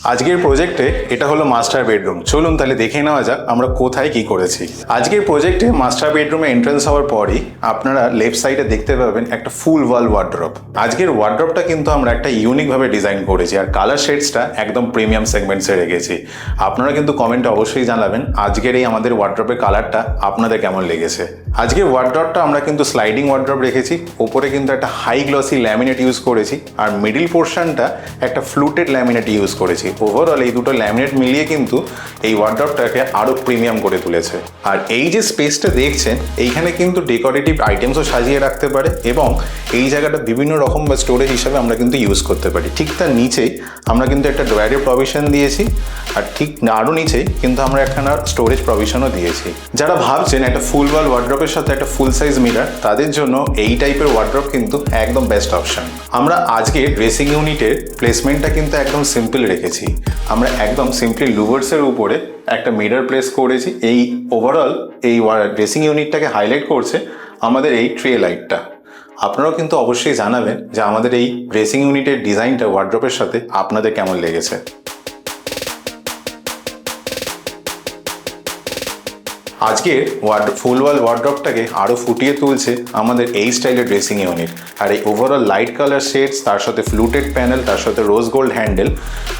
আজকের প্রজেক্টে এটা হলো মাস্টার বেডরুম। চলুন তাহলে দেখে নেওয়া যাক আমরা কোথায় কি করেছি। আজকের প্রজেক্টে মাস্টার বেডরুমে এন্ট্রান্স হওয়ার পরই আপনারা লেফট সাইডে দেখতে পাবেন একটা ফুল ওয়াল ওয়ার্ড্রপ। আজকের ওয়ার্ড্রপটা কিন্তু আমরা একটা ইউনিকভাবে ডিজাইন করেছি, আর কালার শেডসটা একদম প্রিমিয়াম সেগমেন্টসে রেখেছি। আপনারা কিন্তু কমেন্টে অবশ্যই জানাবেন আজকের এই আমাদের ওয়ার্ড্রপের কালারটা আপনাদের কেমন লেগেছে। আজকের ওয়ার্ড্রপটা আমরা কিন্তু স্লাইডিং ওয়ার্ড্রপ রেখেছি, ওপরে কিন্তু একটা হাই গ্লসি ল্যামিনেট ইউজ করেছি, আর মিডিল পোর্শনটা একটা ফ্লুটেড ল্যামিনেট ইউজ করেছি। ওভারঅল এই দুটো ল্যামিনেট মিলিয়ে কিন্তু এই ওয়ার্ড্রপটাকে আরও প্রিমিয়াম করে তুলেছে। আর এই যে স্পেসটা দেখছেন এইখানে কিন্তু ডেকোরেটিভ আইটেমসও সাজিয়ে রাখতে পারে, এবং এই জায়গাটা বিভিন্ন রকম বা স্টোরেজ হিসাবে আমরা কিন্তু ইউজ করতে পারি। ঠিক তার নিচেই আমরা কিন্তু একটা ড্রয়ারের প্রভিশন দিয়েছি, আর ঠিক আরও নিচেই কিন্তু আমরা একখানা স্টোরেজ প্রভিশনও দিয়েছি। যারা ভাবছেন একটা ফুল ওয়াল ওয়ার্ড্রপের সাথে একটা ফুল সাইজ মিরার, তাদের জন্য এই টাইপের ওয়ার্ড্রপ কিন্তু একদম বেস্ট অপশন। আমরা আজকে ড্রেসিং ইউনিটের প্লেসমেন্টটা কিন্তু একদম সিম্পল রেখেছি। আমরা একদম সিম্পলি লুভার্সের উপরে একটা মিরর প্লেস করেছি। এই ওভারঅল এই ড্রেসিং ইউনিটটাকে হাইলাইট করছে আমাদের এই ট্রে লাইটটা। আপনারাও কিন্তু অবশ্যই জানাবেন যে আমাদের এই ড্রেসিং ইউনিটের ডিজাইনটা ওয়ার্ড্রপের সাথে আপনাদের কেমন লেগেছে। আজকের ফুল ওয়াল ওয়ার্ড্রপটাকে আরও ফুটিয়ে তুলছে আমাদের এই স্টাইলের ড্রেসিং ইউনিট। আর এই ওভারঅল লাইট কালার শেডস, তার সাথে ফ্লুটেড প্যানেল, তার সাথে রোজ গোল্ড হ্যান্ডেল,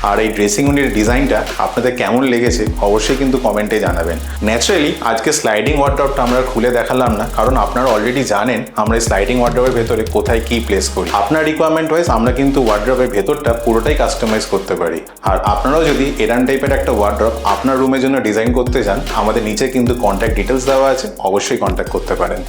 আর এই ড্রেসিং ইউনিটের ডিজাইনটা আপনাদের কেমন লেগেছে অবশ্যই কিন্তু কমেন্টে জানাবেন। ন্যাচারালি আজকে স্লাইডিং ওয়ার্ড্রপটা আমরা খুলে দেখালাম না, কারণ আপনারা অলরেডি জানেন আমরা এই স্লাইডিং ওয়ার্ড্রপের ভেতরে কোথায় কি প্লেস করি। আপনার রিকোয়ারমেন্ট ওয়াইজ আমরা কিন্তু ওয়ার্ড্রপের ভেতরটা পুরোটাই কাস্টমাইজ করতে পারি। আর আপনারাও যদি এরান টাইপের একটা ওয়ার্ড্রপ আপনার রুমের জন্য ডিজাইন করতে চান, আমাদের নিচে কিন্তু কন্ট্যাক্ট ডিটেলস দেওয়া আছে, অবশ্যই কন্ট্যাক্ট করতে পারেন।